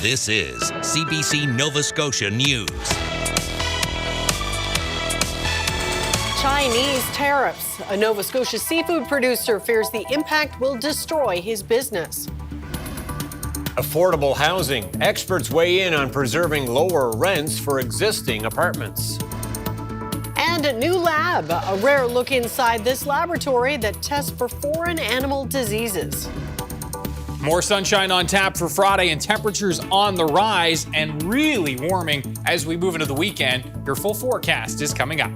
This is CBC Nova Scotia News. Chinese tariffs. A Nova Scotia seafood producer fears the impact will destroy his business. Affordable housing. Experts weigh in on preserving lower rents for existing apartments. And a new lab. A rare look inside this laboratory that tests for foreign animal diseases. More sunshine on tap for Friday and temperatures on the rise and really warming as we move into the weekend. Your full forecast is coming up.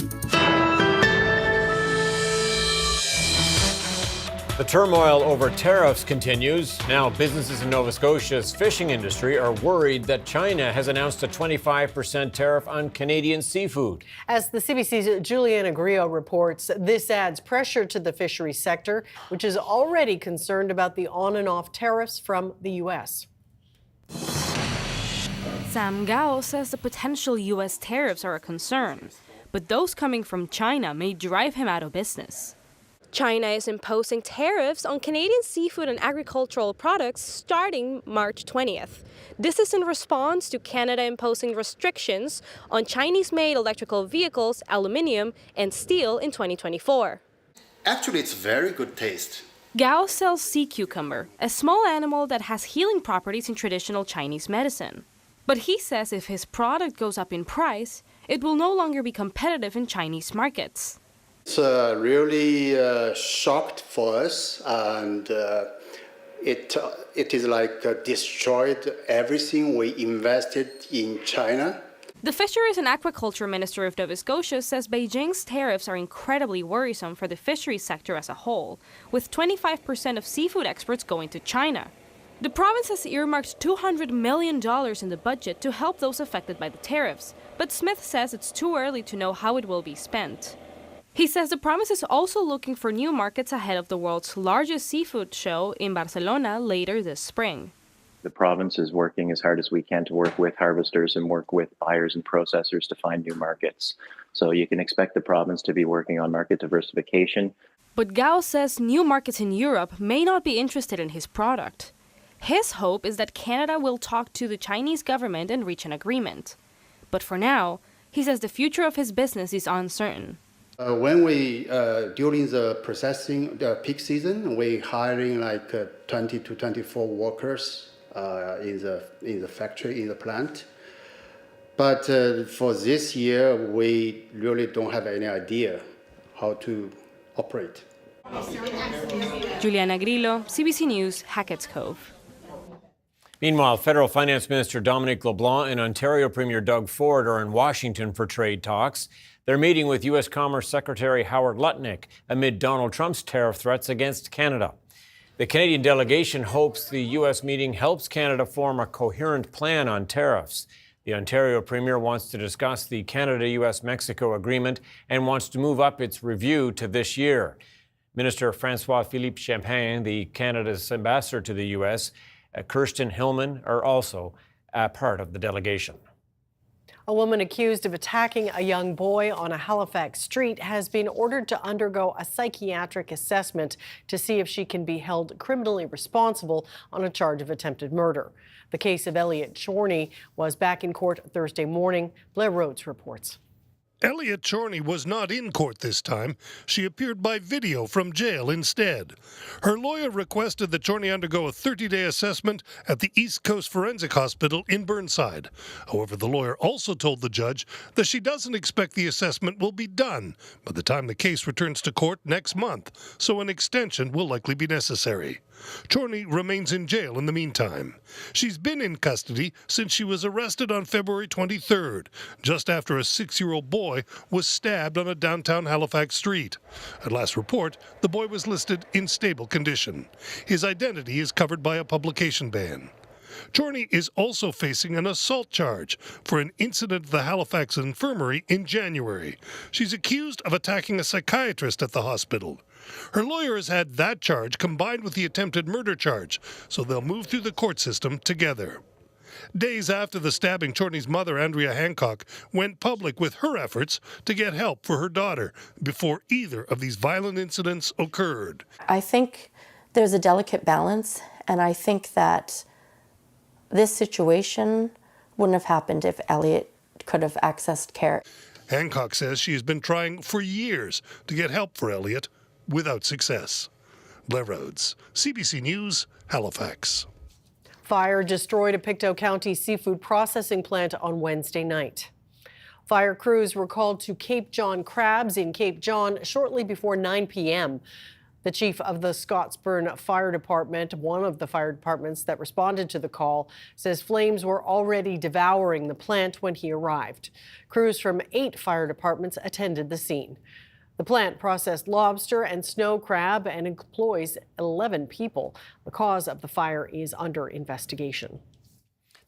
The turmoil over tariffs continues. Now, businesses in Nova Scotia's fishing industry are worried that China has announced a 25% tariff on Canadian seafood. As the CBC's Juliana Grillo reports, this adds pressure to the fisheries sector, which is already concerned about the on and off tariffs from the U.S. Sam Gao says the potential U.S. tariffs are a concern, but those coming from China may drive him out of business. China is imposing tariffs on Canadian seafood and agricultural products starting March 20th. This is in response to Canada imposing restrictions on Chinese-made electrical vehicles, aluminium, and steel in 2024. Actually, it's very good taste. Gao sells sea cucumber, a small animal that has healing properties in traditional Chinese medicine. But he says if his product goes up in price, it will no longer be competitive in Chinese markets. It's really shocked for us, and it is like destroyed everything we invested in China. The Fisheries and Aquaculture Minister of Nova Scotia says Beijing's tariffs are incredibly worrisome for the fisheries sector as a whole, with 25% of seafood exports going to China. The province has earmarked $200 million in the budget to help those affected by the tariffs, but Smith says it's too early to know how it will be spent. He says the province is also looking for new markets ahead of the world's largest seafood show in Barcelona later this spring. The province is working as hard as we can to work with harvesters and work with buyers and processors to find new markets. So you can expect the province to be working on market diversification. But Gao says new markets in Europe may not be interested in his product. His hope is that Canada will talk to the Chinese government and reach an agreement. But for now, he says the future of his business is uncertain. When we during the processing peak season, we hiring like 20 to 24 workers in the factory, in the plant. But for this year, we really don't have any idea how to operate. Juliana Grillo, CBC News, Hackett's Cove. Meanwhile, Federal Finance Minister Dominic LeBlanc and Ontario Premier Doug Ford are in Washington for trade talks. They're meeting with U.S. Commerce Secretary Howard Lutnick amid Donald Trump's tariff threats against Canada. The Canadian delegation hopes the U.S. meeting helps Canada form a coherent plan on tariffs. The Ontario Premier wants to discuss the Canada-U.S.-Mexico agreement and wants to move up its review to this year. Minister François-Philippe Champagne, the Canada's ambassador to the U.S., Kirsten Hillman are also a part of the delegation. A woman accused of attacking a young boy on a Halifax street has been ordered to undergo a psychiatric assessment to see if she can be held criminally responsible on a charge of attempted murder. The case of Elliot Chorney was back in court Thursday morning. Blair Rhodes reports. Elliot Chorney was not in court this time. She appeared by video from jail instead. Her lawyer requested that Chorney undergo a 30-day assessment at the East Coast Forensic Hospital in Burnside. However, the lawyer also told the judge that she doesn't expect the assessment will be done by the time the case returns to court next month, so an extension will likely be necessary. Chorney remains in jail in the meantime. She's been in custody since she was arrested on February 23rd, just after a 6-year-old boy was stabbed on a downtown Halifax street. At last report, the boy was listed in stable condition. His identity is covered by a publication ban. Chorney is also facing an assault charge for an incident at the Halifax Infirmary in January. She's accused of attacking a psychiatrist at the hospital. Her lawyer has had that charge combined with the attempted murder charge, so they'll move through the court system together. Days after the stabbing, Chorney's mother, Andrea Hancock, went public with her efforts to get help for her daughter before either of these violent incidents occurred. I think there's a delicate balance, and I think that This situation wouldn't have happened if Elliot could have accessed care. Hancock says she has been trying for years to get help for Elliot without success. Blair Rhodes, CBC News, Halifax. Fire destroyed a Pictou County seafood processing plant on Wednesday night. Fire crews were called to Cape John Crabs in Cape John shortly before 9 p.m. The chief of the Scottsburn Fire Department, one of the fire departments that responded to the call, says flames were already devouring the plant when he arrived. Crews from 8 fire departments attended the scene. The plant processed lobster and snow crab and employs 11 people. The cause of the fire is under investigation.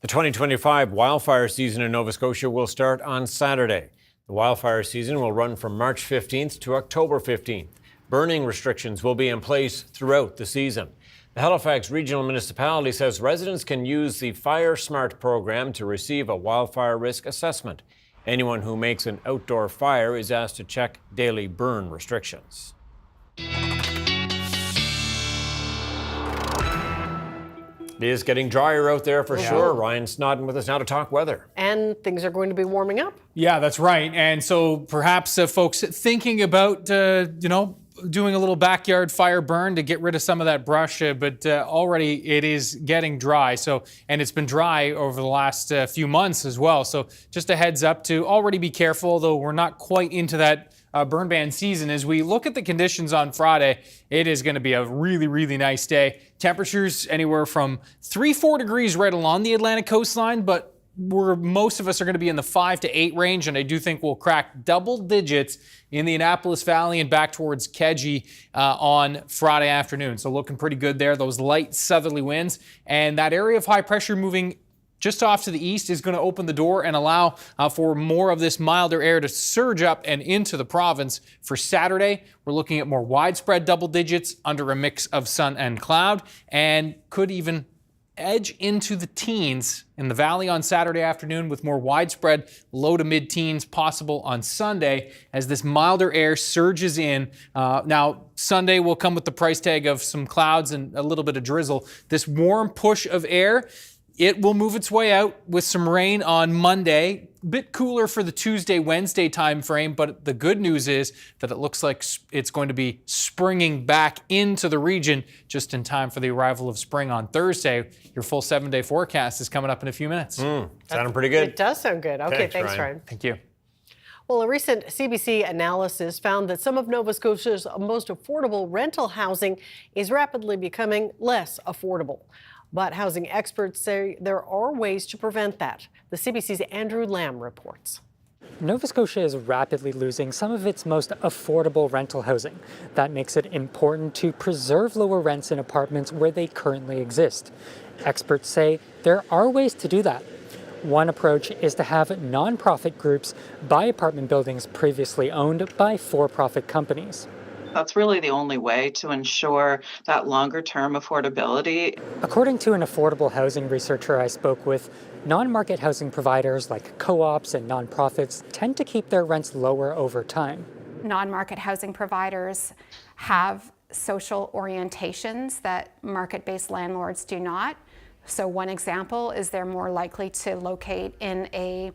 The 2025 wildfire season in Nova Scotia will start on Saturday. The wildfire season will run from March 15th to October 15th. Burning restrictions will be in place throughout the season. The Halifax Regional Municipality says residents can use the Fire Smart program to receive a wildfire risk assessment. Anyone who makes an outdoor fire is asked to check daily burn restrictions. It is getting drier out there for sure. Ryan Snoddon with us now to talk weather. And things are going to be warming up. Yeah, that's right. And so perhaps folks thinking about, doing a little backyard fire burn to get rid of some of that brush, but already it is getting dry. So, and it's been dry over the last few months as well. So just a heads up to already be careful, though we're not quite into that burn ban season. As we look at the conditions on Friday, it is going to be a really, really nice day. Temperatures anywhere from 3-4 degrees right along the Atlantic coastline, but most of us are going to be in the 5 to 8 range, and I do think we'll crack double digits in the Annapolis Valley and back towards Kedzie on Friday afternoon. So looking pretty good there. Those light southerly winds and that area of high pressure moving just off to the east is going to open the door and allow for more of this milder air to surge up and into the province. For Saturday, we're looking at more widespread double digits under a mix of sun and cloud, and could even edge into the teens in the valley on Saturday afternoon, with more widespread low to mid-teens possible on Sunday as this milder air surges in. Now, Sunday will come with the price tag of some clouds and a little bit of drizzle. This warm push of air, it will move its way out with some rain on Monday. A bit cooler for the Tuesday, Wednesday time frame, but the good news is that it looks like it's going to be springing back into the region just in time for the arrival of spring on Thursday. Your full 7-day forecast is coming up in a few minutes. Sounding pretty good. It does sound good. Okay, thanks, Ryan. Thank you. Well, a recent CBC analysis found that some of Nova Scotia's most affordable rental housing is rapidly becoming less affordable. But housing experts say there are ways to prevent that. The CBC's Andrew Lamb reports. Nova Scotia is rapidly losing some of its most affordable rental housing. That makes it important to preserve lower rents in apartments where they currently exist. Experts say there are ways to do that. One approach is to have nonprofit groups buy apartment buildings previously owned by for-profit companies. That's really the only way to ensure that longer-term affordability. According to an affordable housing researcher I spoke with, non-market housing providers like co-ops and nonprofits tend to keep their rents lower over time. Non-market housing providers have social orientations that market-based landlords do not. So one example is they're more likely to locate in a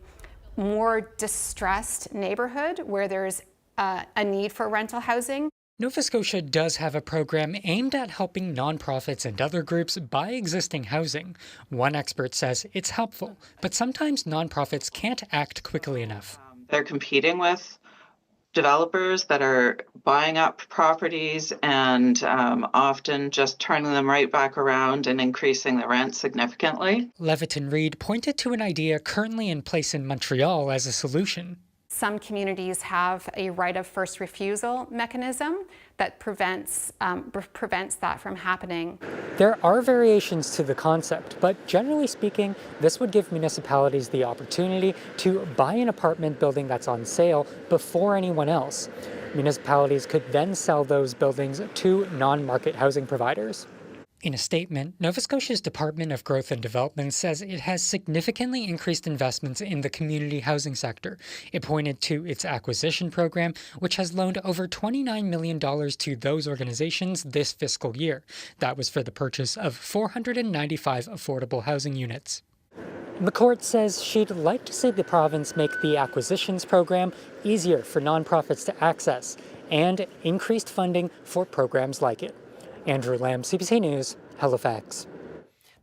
more distressed neighborhood where there's a need for rental housing. Nova Scotia does have a program aimed at helping nonprofits and other groups buy existing housing. One expert says it's helpful, but sometimes nonprofits can't act quickly enough. They're competing with developers that are buying up properties and often just turning them right back around and increasing the rent significantly. Leviton Reed pointed to an idea currently in place in Montreal as a solution. Some communities have a right of first refusal mechanism that prevents that from happening. There are variations to the concept, but generally speaking, this would give municipalities the opportunity to buy an apartment building that's on sale before anyone else. Municipalities could then sell those buildings to non-market housing providers. In a statement, Nova Scotia's Department of Growth and Development says it has significantly increased investments in the community housing sector. It pointed to its acquisition program, which has loaned over $29 million to those organizations this fiscal year. That was for the purchase of 495 affordable housing units. McCourt says she'd like to see the province make the acquisitions program easier for nonprofits to access and increased funding for programs like it. Andrew Lamb, CBC News, Halifax.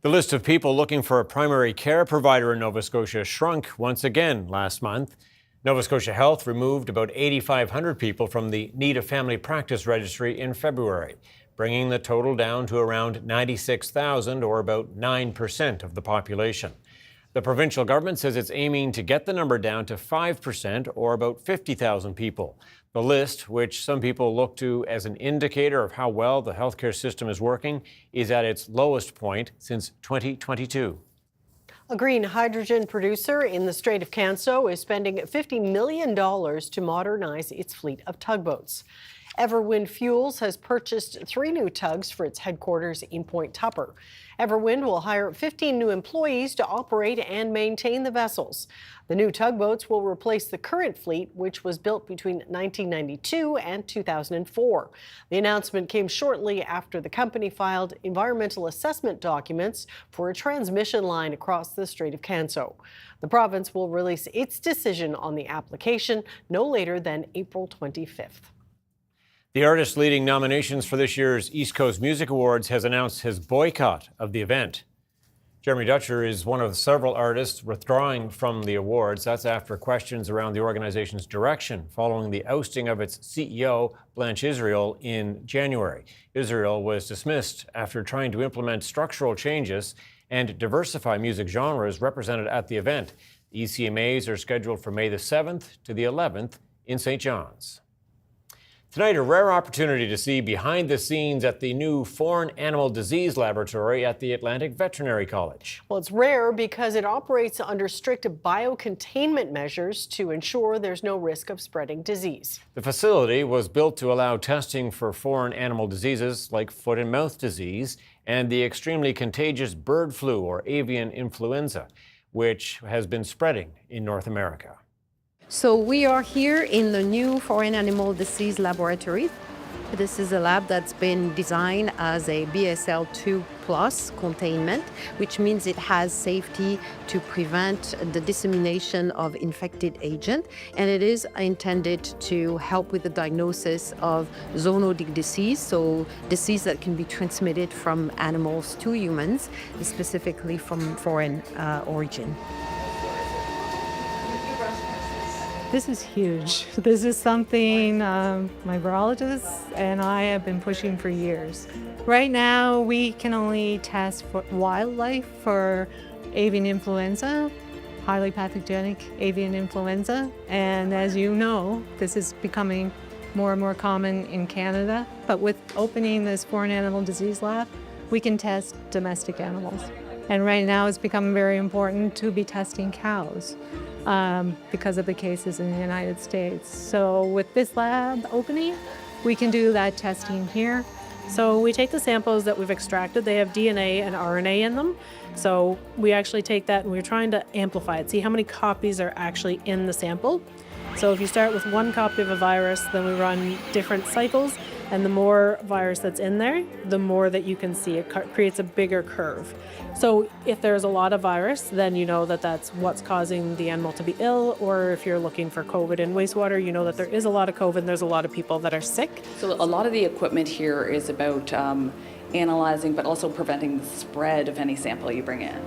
The list of people looking for a primary care provider in Nova Scotia shrunk once again last month. Nova Scotia Health removed about 8,500 people from the Need a Family Practice Registry in February, bringing the total down to around 96,000, or about 9% of the population. The provincial government says it's aiming to get the number down to 5%, or about 50,000 people. The list, which some people look to as an indicator of how well the healthcare system is working, is at its lowest point since 2022. A green hydrogen producer in the Strait of Canso is spending $50 million to modernize its fleet of tugboats. Everwind Fuels has purchased 3 new tugs for its headquarters in Point Tupper. Everwind will hire 15 new employees to operate and maintain the vessels. The new tugboats will replace the current fleet, which was built between 1992 and 2004. The announcement came shortly after the company filed environmental assessment documents for a transmission line across the Strait of Canso. The province will release its decision on the application no later than April 25th. The artist leading nominations for this year's East Coast Music Awards has announced his boycott of the event. Jeremy Dutcher is one of several artists withdrawing from the awards. That's after questions around the organization's direction following the ousting of its CEO, Blanche Israel, in January. Israel was dismissed after trying to implement structural changes and diversify music genres represented at the event. The ECMAs are scheduled for May the 7th to the 11th in St. John's. Tonight, a rare opportunity to see behind the scenes at the new Foreign Animal Disease Laboratory at the Atlantic Veterinary College. Well, it's rare because it operates under strict biocontainment measures to ensure there's no risk of spreading disease. The facility was built to allow testing for foreign animal diseases like foot and mouth disease and the extremely contagious bird flu or avian influenza, which has been spreading in North America. So we are here in the new Foreign Animal Disease Laboratory. This is a lab that's been designed as a BSL-2 plus containment, which means it has safety to prevent the dissemination of infected agent, and it is intended to help with the diagnosis of zoonotic disease, so disease that can be transmitted from animals to humans, specifically from foreign origin. This is huge. This is something my virologist and I have been pushing for years. Right now, we can only test for wildlife for avian influenza, highly pathogenic avian influenza. And as you know, this is becoming more and more common in Canada. But with opening this Foreign Animal Disease Lab, we can test domestic animals. And right now, it's become very important to be testing cows. Because of the cases in the United States. So with this lab opening, we can do that testing here. So we take the samples that we've extracted. They have DNA and RNA in them. So we actually take that and we're trying to amplify it, see how many copies are actually in the sample. So if you start with 1 copy of a virus, then we run different cycles, and the more virus that's in there, the more that you can see. It creates a bigger curve. So if there's a lot of virus, then you know that that's what's causing the animal to be ill, or if you're looking for COVID in wastewater, you know that there is a lot of COVID and there's a lot of people that are sick. So a lot of the equipment here is about analyzing, but also preventing the spread of any sample you bring in.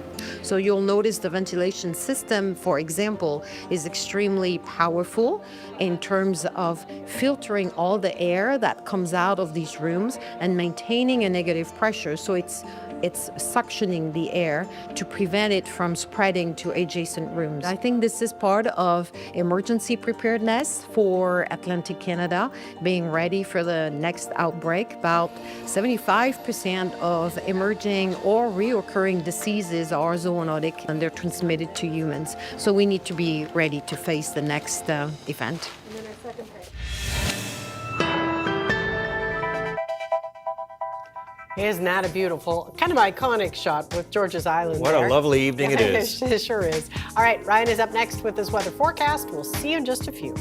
So you'll notice the ventilation system, for example, is extremely powerful in terms of filtering all the air that comes out of these rooms and maintaining a negative pressure. So it's suctioning the air to prevent it from spreading to adjacent rooms. I think this is part of emergency preparedness for Atlantic Canada, being ready for the next outbreak. About 75% of emerging or reoccurring diseases are zoonotic and they're transmitted to humans. So we need to be ready to face the next event. And then our second page. Isn't that a beautiful, kind of iconic shot with George's Island What there? a lovely evening it is. It sure is. All right, Ryan is up next with this weather forecast. We'll see you in just a few.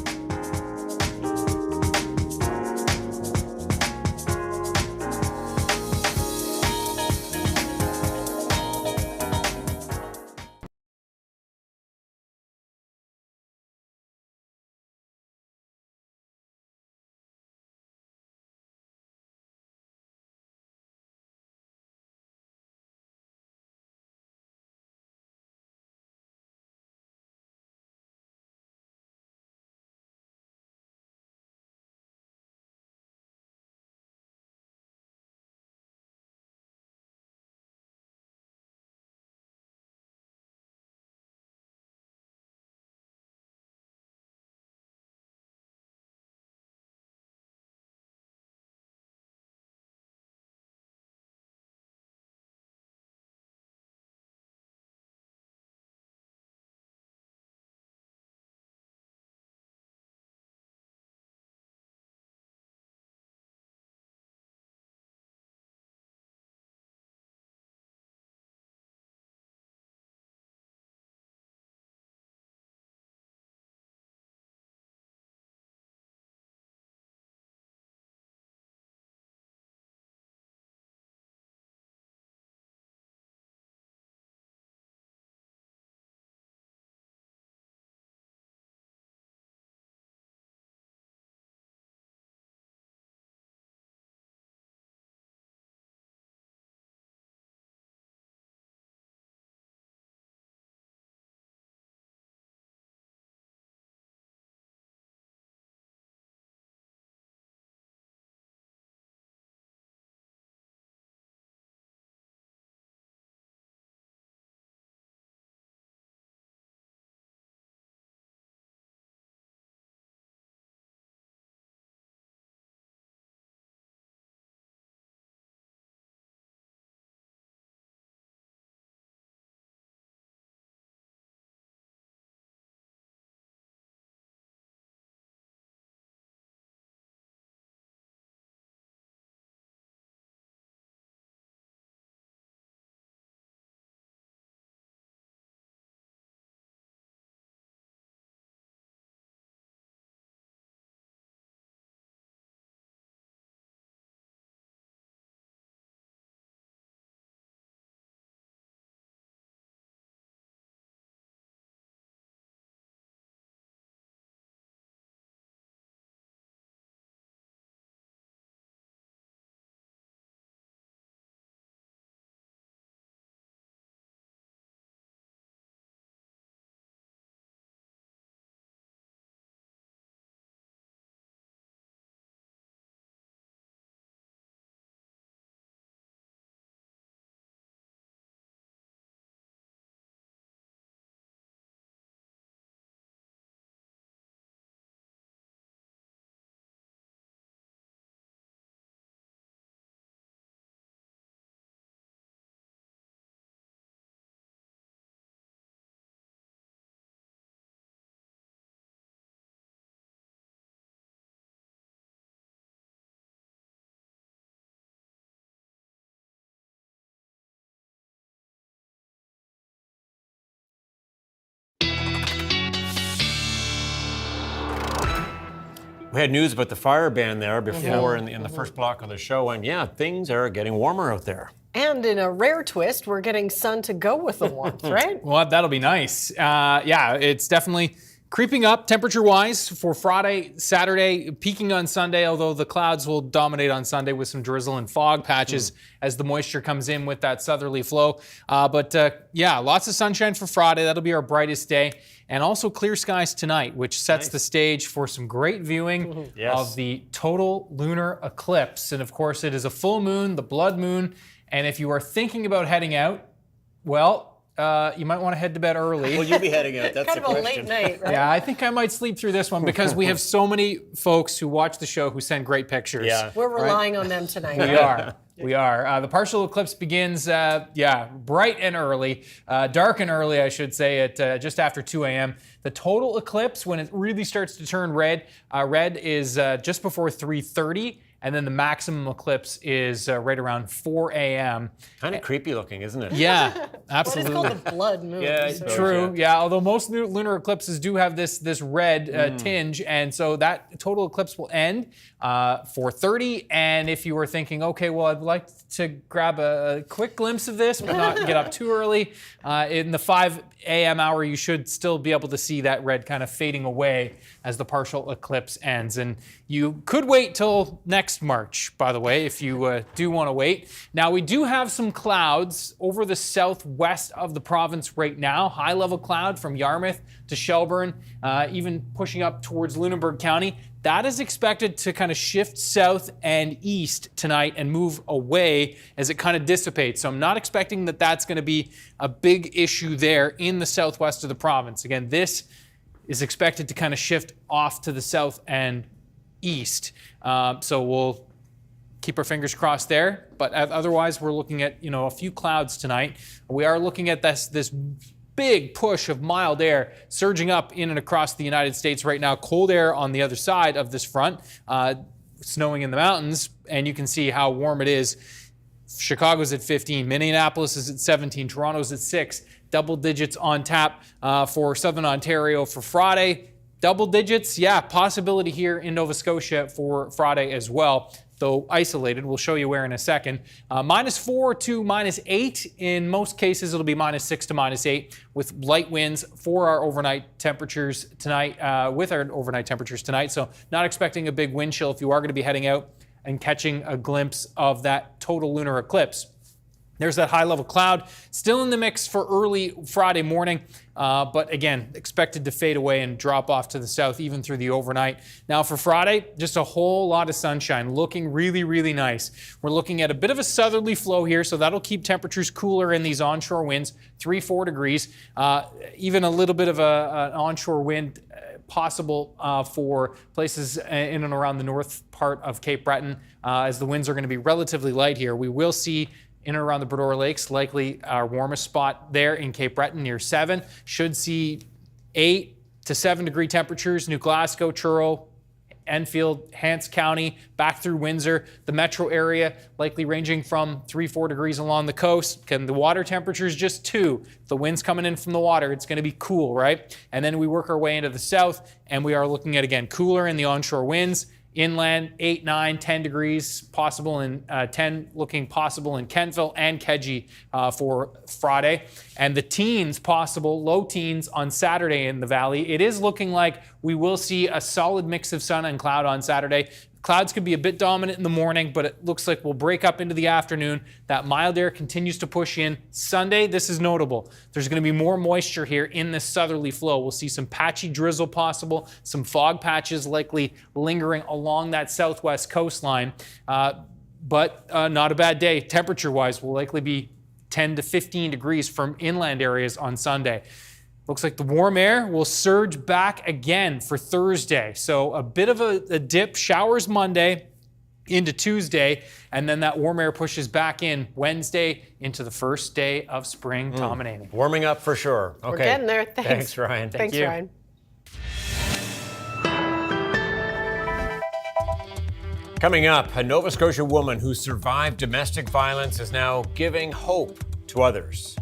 We had news about the fire ban there before in the first block of the show, and yeah, things are getting warmer out there. And in a rare twist, we're getting sun to go with the warmth, right? Well, that'll be nice. Yeah, it's definitely creeping up temperature-wise for Friday, Saturday, peaking on Sunday, although the clouds will dominate on Sunday with some drizzle and fog patches as the moisture comes in with that southerly flow. But yeah, lots of sunshine for Friday. That'll be our brightest day. And also clear skies tonight, which sets the stage for some great viewing of the total lunar eclipse. And of course, it is a full moon, the blood moon. And if you are thinking about heading out, well, you might want to head to bed early. Will you be heading out? That's kind the of question. a late night, right? Yeah, I think I might sleep through this one because we have so many folks who watch the show who send great pictures. Yeah. We're relying on them tonight. We are. We are. The partial eclipse begins, bright and early, dark and early, I should say, at just after 2 a.m. The total eclipse, when it really starts to turn red, is just before 3:30. and then the maximum eclipse is right around 4 a.m. Kind of creepy looking, isn't it? Yeah, absolutely. Well, it's called the blood moon. Yeah, so. True. Yeah. Although most lunar eclipses do have this red tinge, and so that total eclipse will end 4:30. And if you were thinking, okay, well, I'd like to grab a quick glimpse of this, but not get up too early, in the 5 a.m. hour, you should still be able to see that red kind of fading away as the partial eclipse ends. And you could wait till next March, by the way, if you do want to wait. Now, we do have some clouds over the southwest of the province right now. High-level cloud from Yarmouth to Shelburne, even pushing up towards Lunenburg County. That is expected to kind of shift south and east tonight and move away as it kind of dissipates. So I'm not expecting that that's going to be a big issue there in the southwest of the province. Again, this is expected to kind of shift off to the south and east. So we'll keep our fingers crossed there. But otherwise, we're looking at, a few clouds tonight. We are looking at this big push of mild air surging up in and across the United States right now. Cold air on the other side of this front, snowing in the mountains, and you can see how warm it is. Chicago's at 15, Minneapolis is at 17, Toronto's at 6, double digits on tap for Southern Ontario for Friday. Double digits, yeah, possibility here in Nova Scotia for Friday as well, though isolated. We'll show you where in a second. -4 to -8. In most cases, it'll be -6 to -8 with light winds for our overnight temperatures tonight, So not expecting a big wind chill if you are going to be heading out and catching a glimpse of that total lunar eclipse. There's that high-level cloud still in the mix for early Friday morning, but again, expected to fade away and drop off to the south even through the overnight. Now for Friday, just a whole lot of sunshine, looking really, really nice. We're looking at a bit of a southerly flow here, so that'll keep temperatures cooler in these onshore winds, 3-4 degrees. Even a little bit of an onshore wind possible for places in and around the north part of Cape Breton, as the winds are going to be relatively light here. We will see in and around the Bredor Lakes, likely our warmest spot there in Cape Breton near 7. Should see 8 to 7 degree temperatures, New Glasgow, Truro, Enfield, Hants County, back through Windsor. The metro area likely ranging from 3-4 degrees along the coast. And the water temperature is just 2. The wind's coming in from the water. It's going to be cool, right? And then we work our way into the south, and we are looking at, again, cooler in the onshore winds. Inland, 8, 9, 10 degrees possible, and 10 looking possible in Kenville and Kedgie for Friday. And the teens possible, low teens on Saturday in the valley. It is looking like we will see a solid mix of sun and cloud on Saturday. Clouds could be a bit dominant in the morning, but it looks like we'll break up into the afternoon. That mild air continues to push in. Sunday, this is notable. There's going to be more moisture here in this southerly flow. We'll see some patchy drizzle possible, some fog patches likely lingering along that southwest coastline. But not a bad day. Temperature-wise, will likely be 10 to 15 degrees from inland areas on Sunday. Looks like the warm air will surge back again for Thursday. So a bit of a dip, showers Monday into Tuesday, and then that warm air pushes back in Wednesday into the first day of spring. Tom and Amy. Warming up for sure. Okay. We're getting there. Thanks. Thanks, Ryan. Thanks, you. Ryan. Coming up, a Nova Scotia woman who survived domestic violence is now giving hope to others.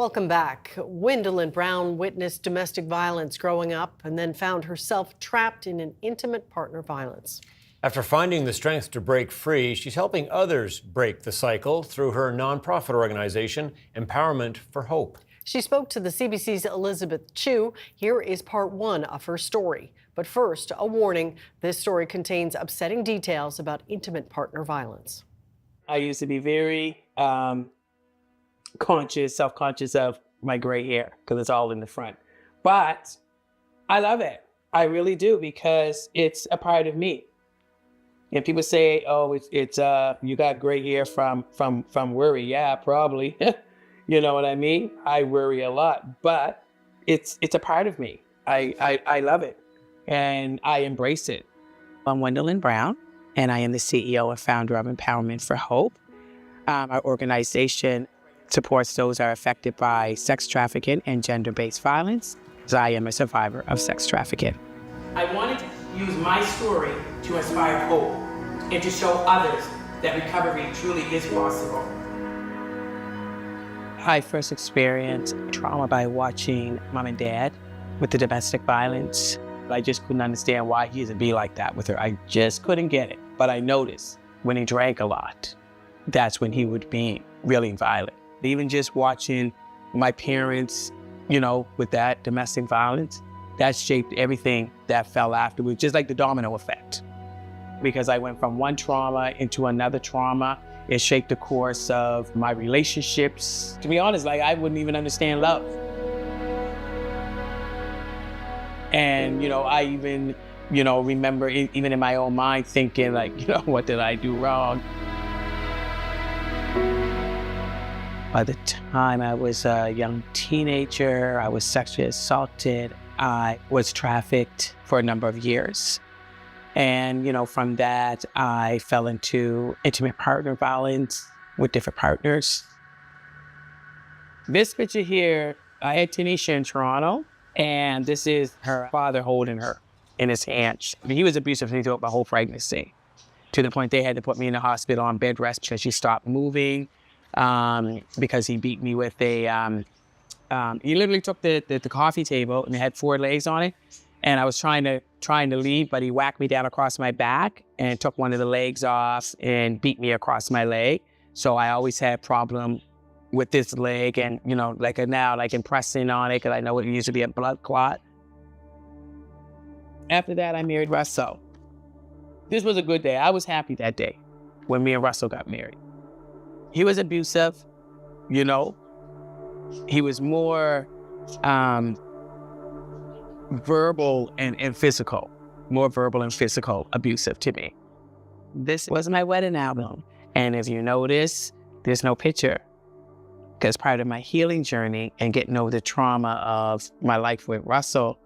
Welcome back. Gwendolyn Brown witnessed domestic violence growing up and then found herself trapped in an intimate partner violence. After finding the strength to break free, she's helping others break the cycle through her nonprofit organization, Empowerment for Hope. She spoke to the CBC's Elizabeth Chu. Here is part one of her story. But first, a warning. This story contains upsetting details about intimate partner violence. I used to be very self-conscious of my gray hair because it's all in the front. But I love it. I really do, because it's a part of me. And people say, oh, it's you got gray hair from worry. Yeah, probably. You know what I mean? I worry a lot, but it's a part of me. I love it, and I embrace it. I'm Gwendolyn Brown, and I am the CEO and founder of Empowerment for Hope. Our organization supports those that are affected by sex trafficking and gender-based violence. So I am a survivor of sex trafficking. I wanted to use my story to inspire hope and to show others that recovery truly is possible. I first experienced trauma by watching mom and dad with the domestic violence. I just couldn't understand why he used to be like that with her. I just couldn't get it. But I noticed when he drank a lot, that's when he would be really violent. Even just watching my parents, with that domestic violence, that shaped everything that fell afterwards, just like the domino effect. Because I went from one trauma into another trauma, it shaped the course of my relationships. To be honest, I wouldn't even understand love. And, I even, remember even in my own mind thinking what did I do wrong? By the time I was a young teenager, I was sexually assaulted. I was trafficked for a number of years. And, from that, I fell into intimate partner violence with different partners. This picture here, I had Tanisha in Toronto, and this is her father holding her in his hands. He was abusive throughout my whole pregnancy, to the point they had to put me in the hospital on bed rest because she stopped moving. Because he beat me with he literally took the coffee table and it had 4 legs on it. And I was trying to leave, but he whacked me down across my back and took one of the legs off and beat me across my leg. So I always had a problem with this leg and, I'm pressing on it because I know it used to be a blood clot. After that, I married Russell. This was a good day. I was happy that day when me and Russell got married. He was abusive, He was more verbal and physical, abusive to me. This was my wedding album. And if you notice, there's no picture. Because part of my healing journey and getting over the trauma of my life with Russell,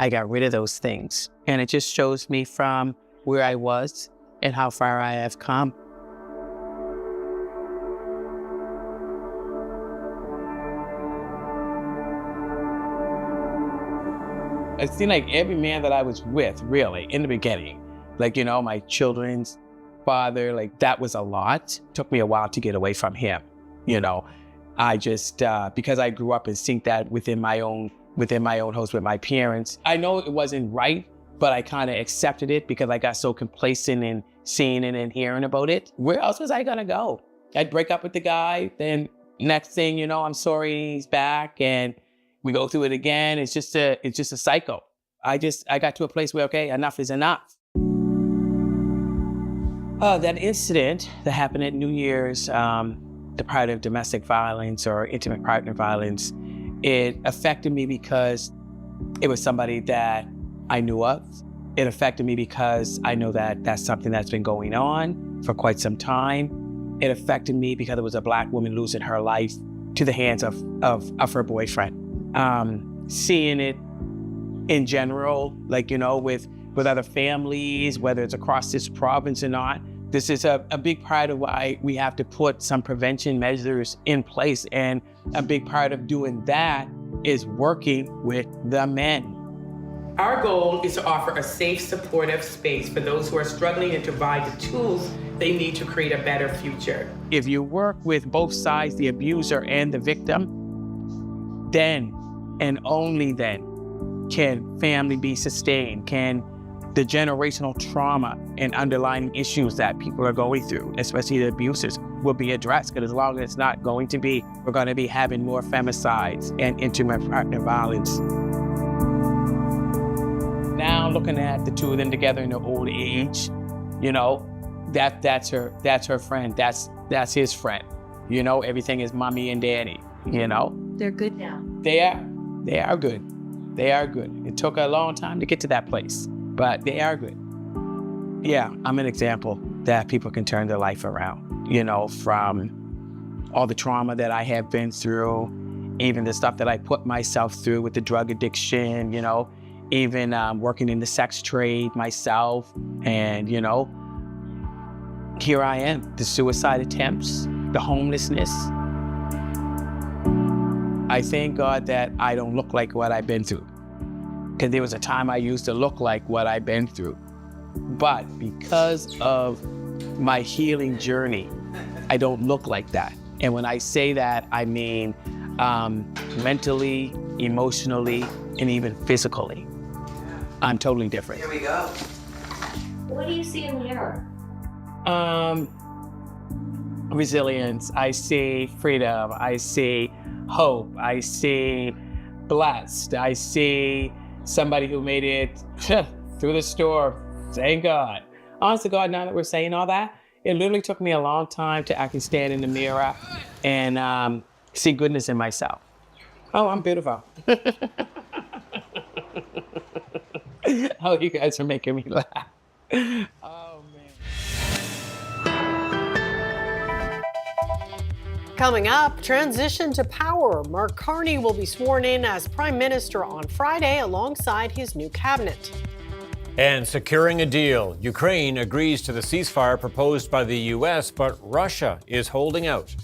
I got rid of those things. And it just shows me from where I was and how far I have come. It seemed like every man that I was with, really, in the beginning, my children's father, that was a lot. Took me a while to get away from him, I just, because I grew up and synced that within my own house with my parents. I know it wasn't right, but I kind of accepted it because I got so complacent in seeing it and hearing about it. Where else was I gonna go? I'd break up with the guy, then next thing, I'm sorry, he's back, and we go through it again. It's just a cycle. I got to a place where, okay, enough is enough. That incident that happened at New Year's, the part of domestic violence or intimate partner violence, it affected me because it was somebody that I knew of. It affected me because I know that that's something that's been going on for quite some time. It affected me because it was a Black woman losing her life to the hands of her boyfriend. Seeing it in general, with other families, whether it's across this province or not, this is a big part of why we have to put some prevention measures in place. And a big part of doing that is working with the men. Our goal is to offer a safe, supportive space for those who are struggling and to provide the tools they need to create a better future. If you work with both sides, the abuser and the victim, then and only then can family be sustained, can the generational trauma and underlying issues that people are going through, especially the abuses, will be addressed. Because as long as it's not going to be, we're going to be having more femicides and intimate partner violence. Now looking at the two of them together in their old age, you know, that's her friend, that's his friend. You know, everything is mommy and daddy, you know. They're good now. They are good. They are good. It took a long time to get to that place, but they are good. Yeah, I'm an example that people can turn their life around, you know, from all the trauma that I have been through, even the stuff that I put myself through with the drug addiction, you know, even working in the sex trade myself. And, you know, here I am, the suicide attempts, the homelessness. I thank God that I don't look like what I've been through. Because there was a time I used to look like what I've been through. But because of my healing journey, I don't look like that. And when I say that, I mean mentally, emotionally, and even physically. I'm totally different. Here we go. What do you see in the mirror? Resilience. I see freedom. I see hope. I see blessed. I see somebody who made it through the storm. Thank God. Honest to God, now that we're saying all that, it literally took me a long time to actually stand in the mirror and see goodness in myself. Oh, I'm beautiful. Oh, you guys are making me laugh. Oh, man. Coming up, transition to power. Mark Carney will be sworn in as Prime Minister on Friday alongside his new cabinet. And securing a deal. Ukraine agrees to the ceasefire proposed by the U.S., but Russia is holding out.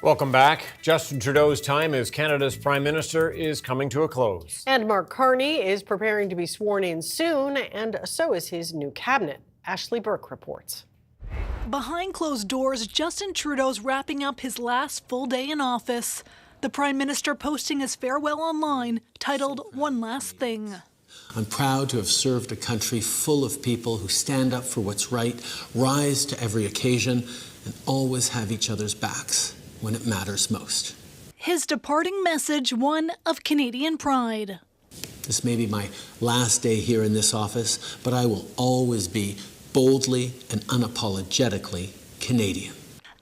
Welcome back. Justin Trudeau's time as Canada's Prime Minister is coming to a close. And Mark Carney is preparing to be sworn in soon, and so is his new cabinet. Ashley Burke reports. Behind closed doors, Justin Trudeau's wrapping up his last full day in office. The Prime Minister posting his farewell online, titled One Last Thing. I'm proud to have served a country full of people who stand up for what's right, rise to every occasion, and always have each other's backs when it matters most. His departing message, one of Canadian pride. This may be my last day here in this office, but I will always be boldly and unapologetically Canadian.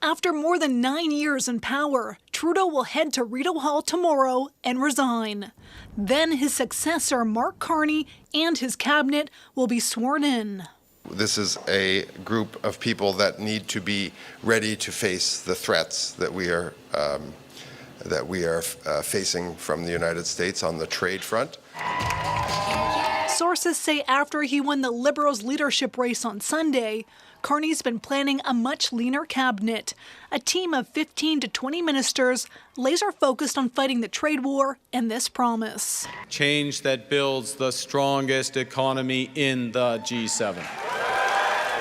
After more than 9 years in power, Trudeau will head to Rideau Hall tomorrow and resign. Then his successor, Mark Carney, and his cabinet will be sworn in. This is a group of people that need to be ready to face the threats that we are facing from the United States on the trade front. Sources say after he won the Liberals' leadership race on Sunday, Carney's been planning a much leaner cabinet, a team of 15 to 20 ministers laser-focused on fighting the trade war and this promise. Change that builds the strongest economy in the G7.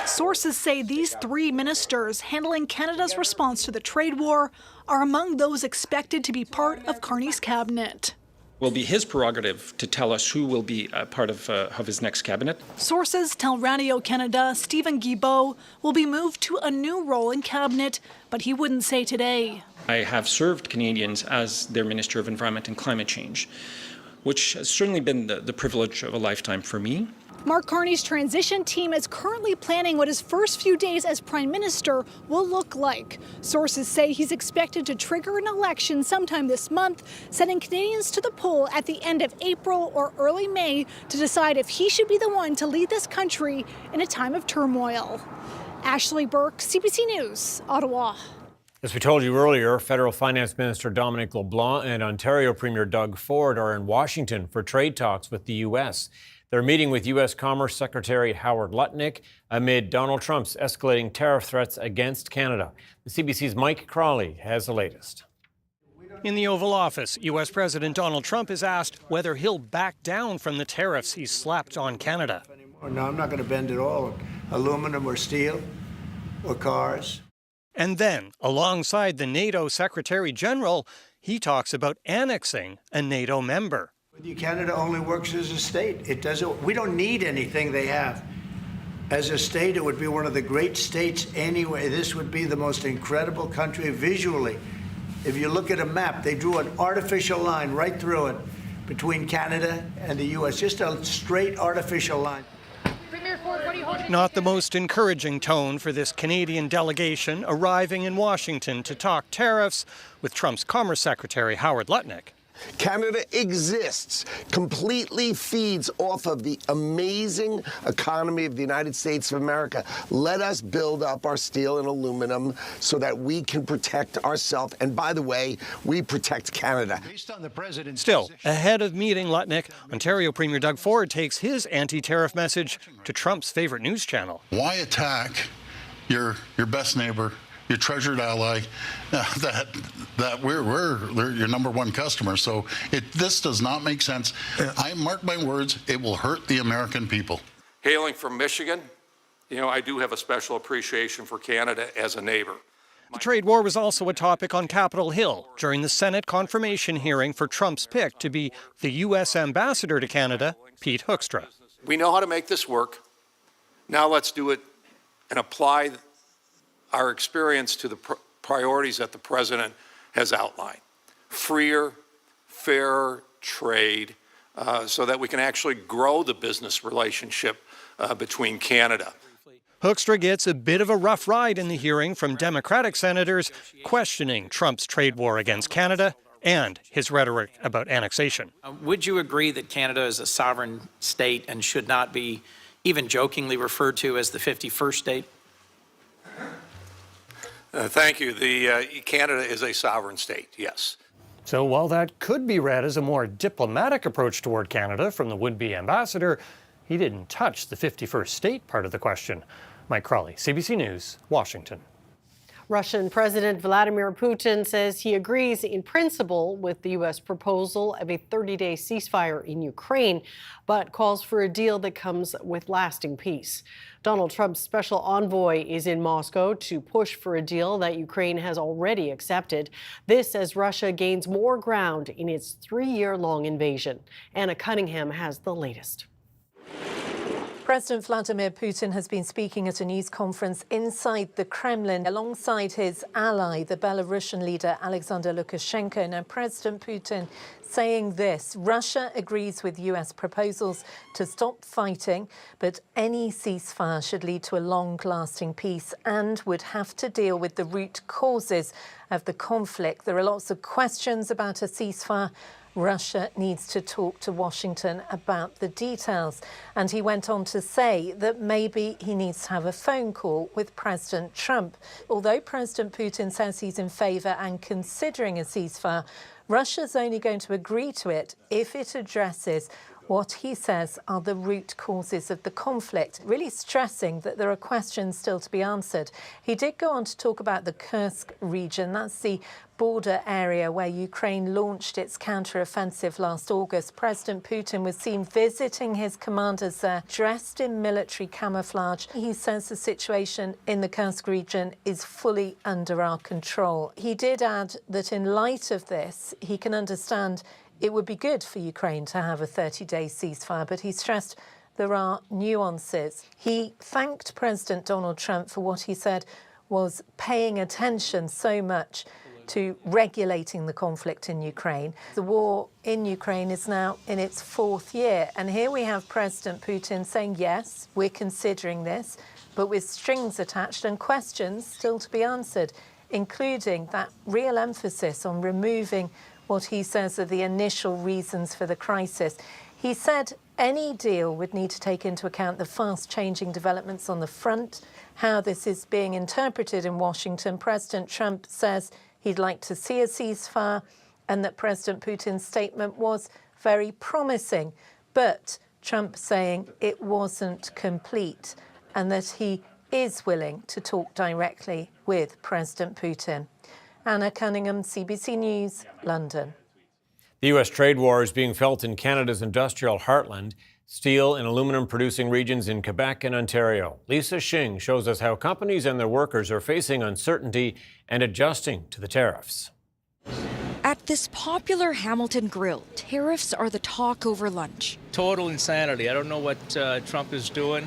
Sources say these 3 ministers handling Canada's response to the trade war are among those expected to be part of Carney's cabinet. Will be his prerogative to tell us who will be a part of his next cabinet. Sources tell Radio Canada Stephen Guilbeault will be moved to a new role in cabinet, but he wouldn't say today. I have served Canadians as their Minister of Environment and Climate Change, which has certainly been the privilege of a lifetime for me. Mark Carney's transition team is currently planning what his first few days as Prime Minister will look like. Sources say he's expected to trigger an election sometime this month, sending Canadians to the poll at the end of April or early May to decide if he should be the one to lead this country in a time of turmoil. Ashley Burke, CBC News, Ottawa. As we told you earlier, Federal Finance Minister Dominic LeBlanc and Ontario Premier Doug Ford are in Washington for trade talks with the U.S. They're meeting with U.S. Commerce Secretary Howard Lutnick amid Donald Trump's escalating tariff threats against Canada. The CBC's Mike Crawley has the latest. In the Oval Office, U.S. President Donald Trump is asked whether he'll back down from the tariffs he's slapped on Canada. No, I'm not going to bend at all. Aluminum or steel or cars. And then, alongside the NATO Secretary General, he talks about annexing a NATO member. Canada only works as a state. It doesn't. We don't need anything they have. As a state, it would be one of the great states anyway. This would be the most incredible country visually. If you look at a map, they drew an artificial line right through it between Canada and the U.S., just a straight artificial line. Not the most encouraging tone for this Canadian delegation arriving in Washington to talk tariffs with Trump's Commerce Secretary Howard Lutnick. Canada exists, completely feeds off of the amazing economy of the United States of America. Let us build up our steel and aluminum so that we can protect ourselves. And by the way, we protect Canada. Still, ahead of meeting Lutnick, Ontario Premier Doug Ford takes his anti-tariff message to Trump's favorite news channel. Why attack your best neighbor, your treasured ally, that we're your number one customer? So this does not make sense. I mark my words, it will hurt the American people. Hailing from Michigan, I do have a special appreciation for Canada as a neighbor. The trade war was also a topic on Capitol Hill during the Senate confirmation hearing for Trump's pick to be the U.S. ambassador to Canada, Pete Hoekstra. We know how to make this work. Now let's do it and apply our experience to the priorities that the president has outlined. Freer, fairer trade, so that we can actually grow the business relationship between Canada. Hoekstra gets a bit of a rough ride in the hearing from Democratic senators questioning Trump's trade war against Canada and his rhetoric about annexation. Would you agree that Canada is a sovereign state and should not be even jokingly referred to as the 51st state? Thank you. Canada is a sovereign state, yes. So while that could be read as a more diplomatic approach toward Canada from the would-be ambassador, he didn't touch the 51st state part of the question. Mike Crawley, CBC News, Washington. Russian President Vladimir Putin says he agrees in principle with the U.S. proposal of a 30-day ceasefire in Ukraine, but calls for a deal that comes with lasting peace. Donald Trump's special envoy is in Moscow to push for a deal that Ukraine has already accepted. This as Russia gains more ground in its 3-year-long invasion. Anna Cunningham has the latest. President Vladimir Putin has been speaking at a news conference inside the Kremlin alongside his ally, the Belarusian leader Alexander Lukashenko. Now, President Putin saying this: Russia agrees with U.S. proposals to stop fighting, but any ceasefire should lead to a long-lasting peace and would have to deal with the root causes of the conflict. There are lots of questions about a ceasefire. Russia needs to talk to Washington about the details. And he went on to say that maybe he needs to have a phone call with President Trump. Although President Putin says he's in favour and considering a ceasefire, Russia's only going to agree to it if it addresses what he says are the root causes of the conflict, really stressing that there are questions still to be answered. He did go on to talk about the Kursk region. That's the border area where Ukraine launched its counter-offensive last August. President Putin was seen visiting his commanders there, dressed in military camouflage. He says the situation in the Kursk region is fully under our control. He did add that in light of this, he can understand it would be good for Ukraine to have a 30-day ceasefire, but he stressed there are nuances. He thanked President Donald Trump for what he said was paying attention so much to regulating the conflict in Ukraine. The war in Ukraine is now in its 4th year, and here we have President Putin saying, yes, we're considering this, but with strings attached and questions still to be answered, including that real emphasis on removing what he says are the initial reasons for the crisis. He said any deal would need to take into account the fast-changing developments on the front, how this is being interpreted in Washington. President Trump says he'd like to see a ceasefire and that President Putin's statement was very promising, but Trump saying it wasn't complete and that he is willing to talk directly with President Putin. Anna Cunningham, CBC News, London. The U.S. trade war is being felt in Canada's industrial heartland, steel and aluminum producing regions in Quebec and Ontario. Lisa Shing shows us how companies and their workers are facing uncertainty and adjusting to the tariffs. At this popular Hamilton grill, tariffs are the talk over lunch. Total insanity. I don't know what Trump is doing,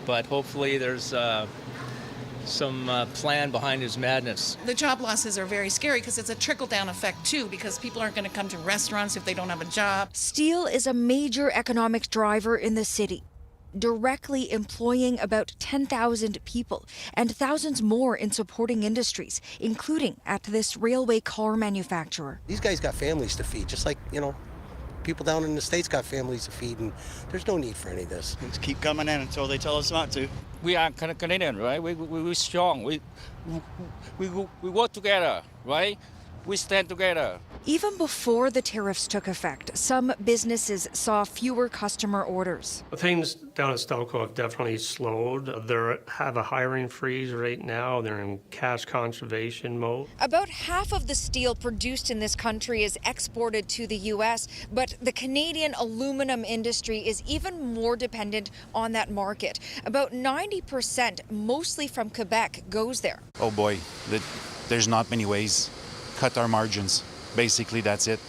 but hopefully there's some plan behind his madness. The job losses are very scary because it's a trickle-down effect, too, because people aren't going to come to restaurants if they don't have a job. Steel is a major economic driver in the city, directly employing about 10,000 people and thousands more in supporting industries, including at this railway car manufacturer. These guys got families to feed, just like, people down in the States got families to feed, and there's no need for any of this. Just keep coming in until they tell us not to. We are Canadian, right? We're strong. We work together, right? We stand together. Even before the tariffs took effect, some businesses saw fewer customer orders. Things down at Stelco have definitely slowed. They have a hiring freeze right now. They're in cash conservation mode. About half of the steel produced in this country is exported to the U.S., but the Canadian aluminum industry is even more dependent on that market. About 90%, mostly from Quebec, goes there. Oh boy, there's not many ways. Cut our margins. Basically, that's it.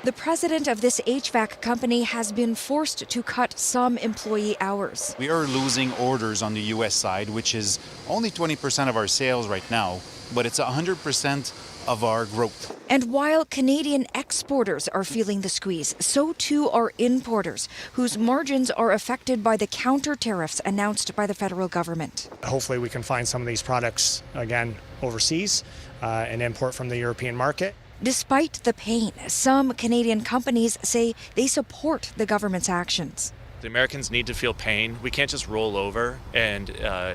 The president of this HVAC company has been forced to cut some employee hours. We are losing orders on the U.S. side, which is only 20% of our sales right now, but it's 100% of our growth. And while Canadian exporters are feeling the squeeze, so too are importers, whose margins are affected by the counter tariffs announced by the federal government. Hopefully we can find some of these products, again, overseas and import from the European market. Despite the pain, some Canadian companies say they support the government's actions. The Americans need to feel pain. We can't just roll over and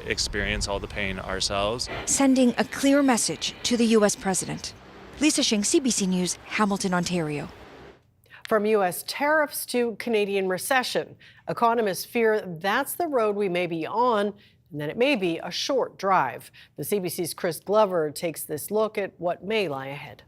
experience all the pain ourselves. Sending a clear message to the U.S. president. Lisa Shing, CBC News, Hamilton, Ontario. From U.S. tariffs to Canadian recession, economists fear that's the road we may be on, and that it may be a short drive. The CBC's Chris Glover takes this look at what may lie ahead.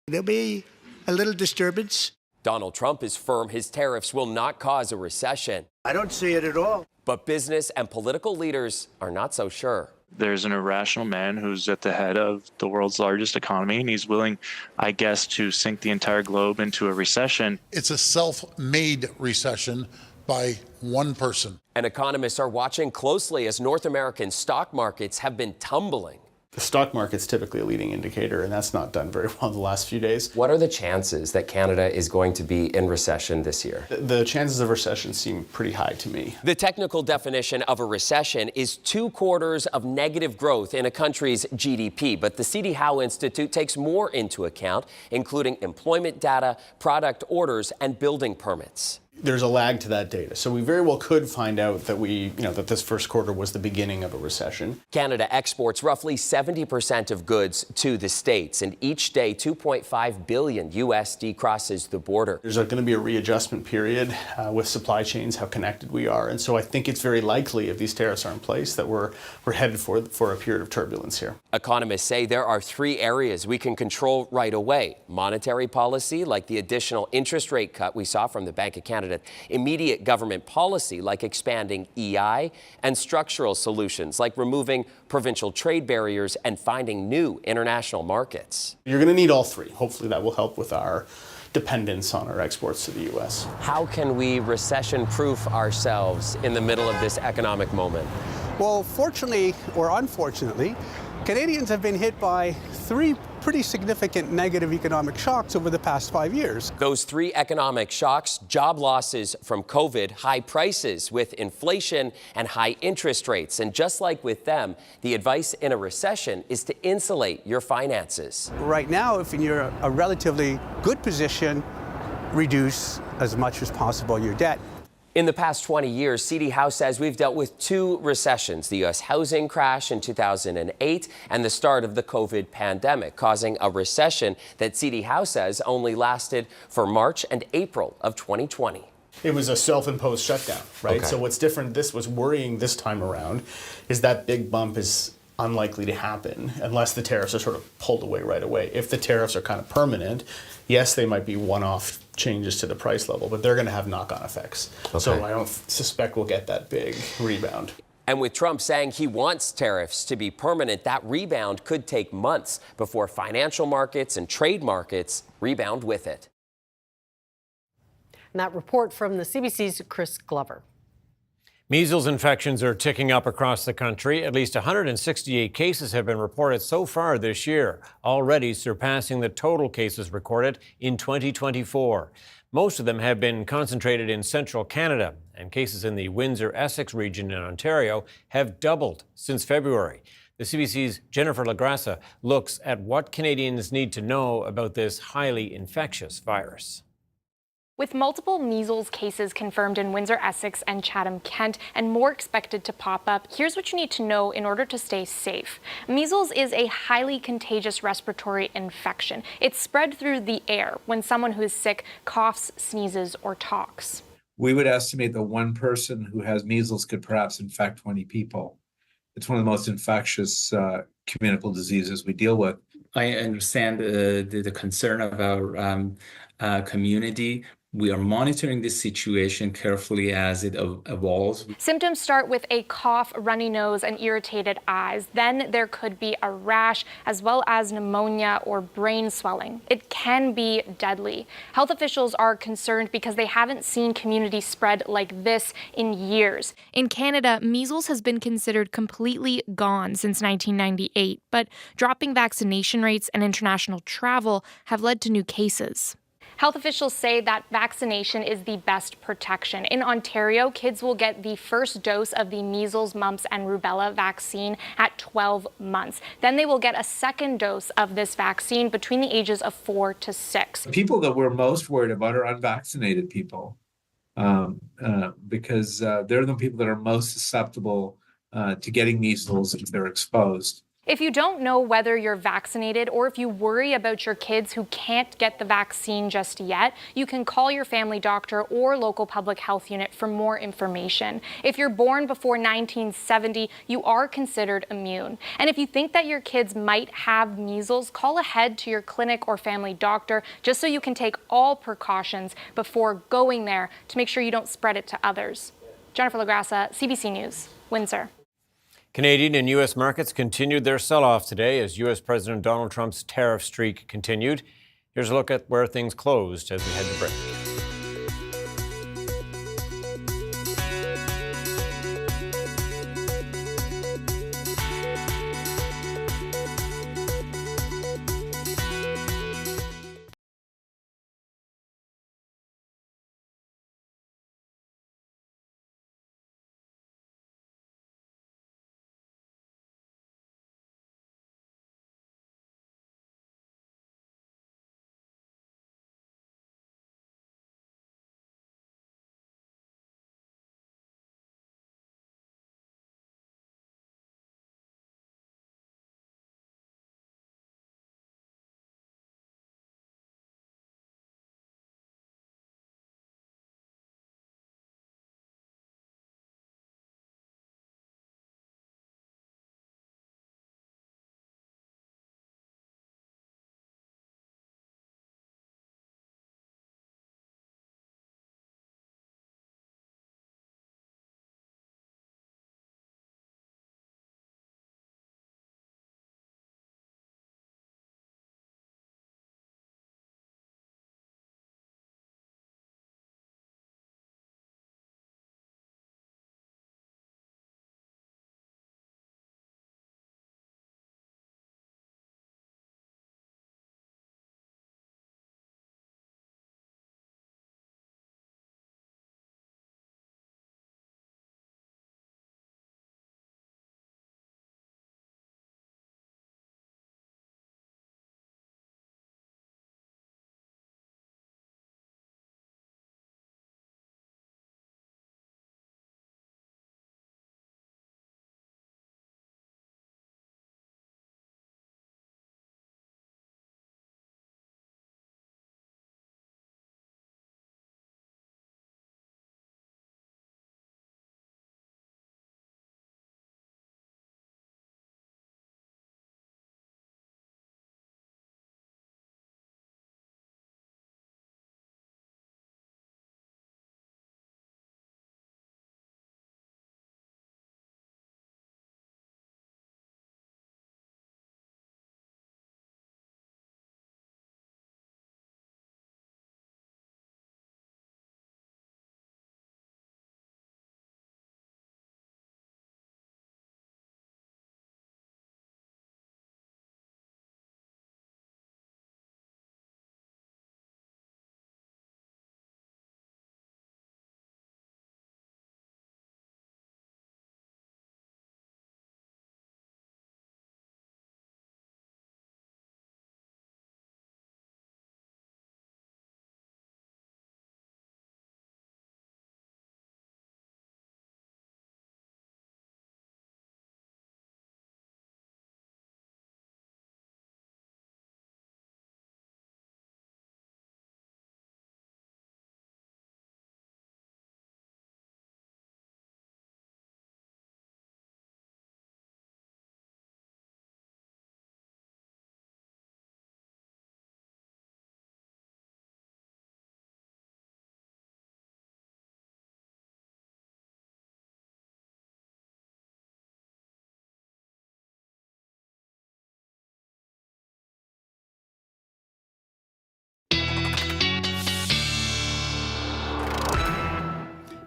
There'll be a little disturbance. Donald Trump is firm his tariffs will not cause a recession. I don't see it at all. But business and political leaders are not so sure. There's an irrational man who's at the head of the world's largest economy, and he's willing, I guess, to sink the entire globe into a recession. It's a self-made recession by one person. And economists are watching closely as North American stock markets have been tumbling. The stock market's typically a leading indicator, and that's not done very well the last few days. What are the chances that Canada is going to be in recession this year? The chances of recession seem pretty high to me. The technical definition of a recession is 2 quarters of negative growth in a country's GDP, but the C.D. Howe Institute takes more into account, including employment data, product orders, and building permits. There's a lag to that data, so we very well could find out that that this first quarter was the beginning of a recession. Canada exports roughly 70% of goods to the States, and each day 2.5 billion USD crosses the border. There's going to be a readjustment period with supply chains, how connected we are, and so I think it's very likely if these tariffs are in place that we're headed for a period of turbulence here. Economists say there are 3 areas we can control right away: monetary policy, like the additional interest rate cut we saw from the Bank of Canada, immediate government policy like expanding EI, and structural solutions like removing provincial trade barriers and finding new international markets. You're going to need all 3. Hopefully that will help with our dependence on our exports to the U.S. How can we recession-proof ourselves in the middle of this economic moment? Well, fortunately or unfortunately, Canadians have been hit by 3 pretty significant negative economic shocks over the past 5 years. Those 3 economic shocks: job losses from COVID, high prices with inflation, and high interest rates. And just like with them, the advice in a recession is to insulate your finances. Right now, if you're in a relatively good position, reduce as much as possible your debt. In the past 20 years, C.D. Howe says we've dealt with 2 recessions: the U.S. housing crash in 2008 and the start of the COVID pandemic, causing a recession that C.D. Howe says only lasted for March and April of 2020. It was a self-imposed shutdown, right? Okay. So what's different, this was worrying this time around, is that big bump is unlikely to happen unless the tariffs are sort of pulled away right away. If the tariffs are kind of permanent, yes, they might be one-off changes to the price level, but they're going to have knock-on effects. Okay. So I don't suspect we'll get that big rebound. And with Trump saying he wants tariffs to be permanent, that rebound could take months before financial markets and trade markets rebound with it. And that report from the CBC's Chris Glover. Measles infections are ticking up across the country. At least 168 cases have been reported so far this year, already surpassing the total cases recorded in 2024. Most of them have been concentrated in central Canada, and cases in the Windsor-Essex region in Ontario have doubled since February. The CBC's Jennifer Lagrassa looks at what Canadians need to know about this highly infectious virus. With multiple measles cases confirmed in Windsor, Essex, and Chatham, Kent, and more expected to pop up, here's what you need to know in order to stay safe. Measles is a highly contagious respiratory infection. It's spread through the air when someone who is sick coughs, sneezes, or talks. We would estimate that one person who has measles could perhaps infect 20 people. It's one of the most infectious communicable diseases we deal with. I understand the concern of our community. We are monitoring this situation carefully as it evolves. Symptoms start with a cough, runny nose, and irritated eyes. Then there could be a rash, as well as pneumonia or brain swelling. It can be deadly. Health officials are concerned because they haven't seen community spread like this in years. In Canada, measles has been considered completely gone since 1998, but dropping vaccination rates and international travel have led to new cases. Health officials say that vaccination is the best protection. In Ontario, kids will get the first dose of the measles, mumps, and rubella vaccine at 12 months. Then they will get a second dose of this vaccine between the ages of 4 to 6. The people that we're most worried about are unvaccinated people because they're the people that are most susceptible to getting measles if they're exposed. If you don't know whether you're vaccinated or if you worry about your kids who can't get the vaccine just yet, you can call your family doctor or local public health unit for more information. If you're born before 1970, you are considered immune. And if you think that your kids might have measles, call ahead to your clinic or family doctor just so you can take all precautions before going there to make sure you don't spread it to others. Jennifer LaGrassa, CBC News, Windsor. Canadian and U.S. markets continued their sell-off today as U.S. President Donald Trump's tariff streak continued. Here's a look at where things closed as we head to break.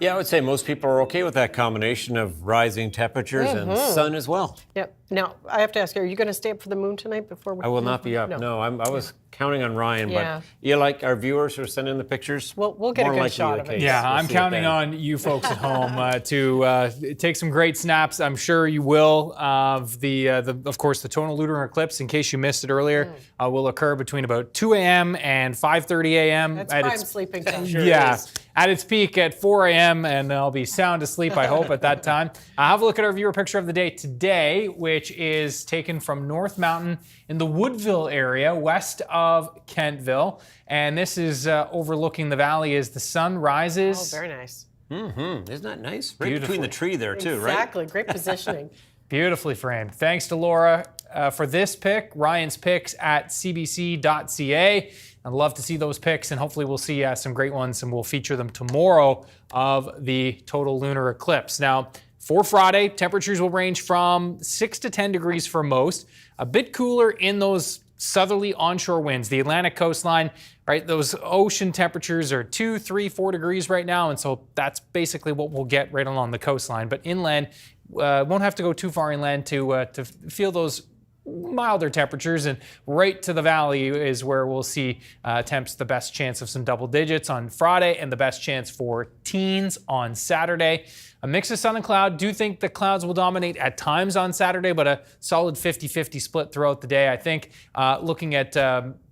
Yeah, I would say most people are okay with that combination of rising temperatures and sun as well. Yep. Now, I have to ask you, are you going to stay up for the moon tonight before we... I will not be up. No, I was counting on Ryan, Yeah. but you like our viewers who are sending the pictures? We'll get a good shot of it. Yeah, We'll I'm see it counting then. on you folks at home to take some great snaps. I'm sure you will. Of course, the total lunar eclipse, in case you missed it earlier, will occur between about 2 a.m. and 5:30 a.m. That's prime sleeping time. Yeah, at its peak at 4 a.m. and I'll be sound asleep, I hope, at that time. Have a look at our viewer picture of the day today, which is taken from North Mountain in the Woodville area, west of Kentville. And this is overlooking the valley as the sun rises. Oh, very nice. Mm-hmm. Isn't that nice? Right Beautiful. between the tree there, too, right? Exactly. Great positioning. Beautifully framed. Thanks to Laura for this pick. Ryan's picks at cbc.ca. I'd love to see those picks, and hopefully we'll see some great ones, and we'll feature them tomorrow of the total lunar eclipse. Now, for Friday, temperatures will range from 6 to 10 degrees for most. A bit cooler in those southerly onshore winds. The Atlantic coastline, right, those ocean temperatures are 2, 3, 4 degrees right now, and so that's basically what we'll get right along the coastline. But inland, won't have to go too far inland to feel those milder temperatures, and right to the valley is where we'll see temps the best chance of some double digits on Friday and the best chance for teens on Saturday. A mix of sun and cloud. Do think the clouds will dominate at times on Saturday, but a solid 50-50 split throughout the day. I think looking at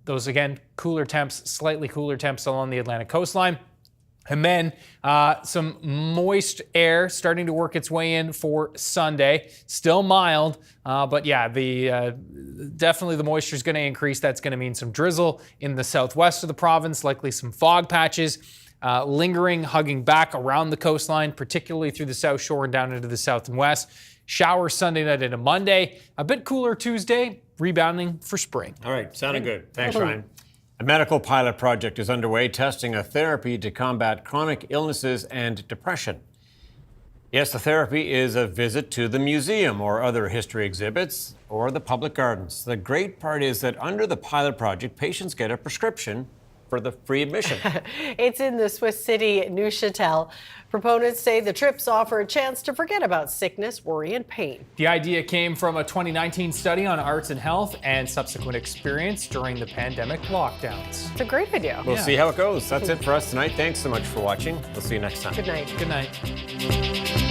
those, again, cooler temps, slightly cooler temps along the Atlantic coastline. And then some moist air starting to work its way in for Sunday. Still mild, but yeah, definitely the moisture is going to increase. That's going to mean some drizzle in the southwest of the province, likely some fog patches. Lingering, hugging back around the coastline, particularly through the South Shore and down into the south and west. Shower Sunday night into Monday. A bit cooler Tuesday, rebounding for spring. All right, sounding good. Thanks, Ryan. A medical pilot project is underway testing a therapy to combat chronic illnesses and depression. Yes, the therapy is a visit to the museum or other history exhibits or the public gardens. The great part is that under the pilot project, patients get a prescription for the free admission. It's in the Swiss city Neuchâtel. Proponents say the trips offer a chance to forget about sickness, worry, and pain. The idea came from a 2019 study on arts and health and subsequent experience during the pandemic lockdowns. It's a great idea. We'll see how it goes. That's it for us tonight. Thanks so much for watching. We'll see you next time. Good night. Good night.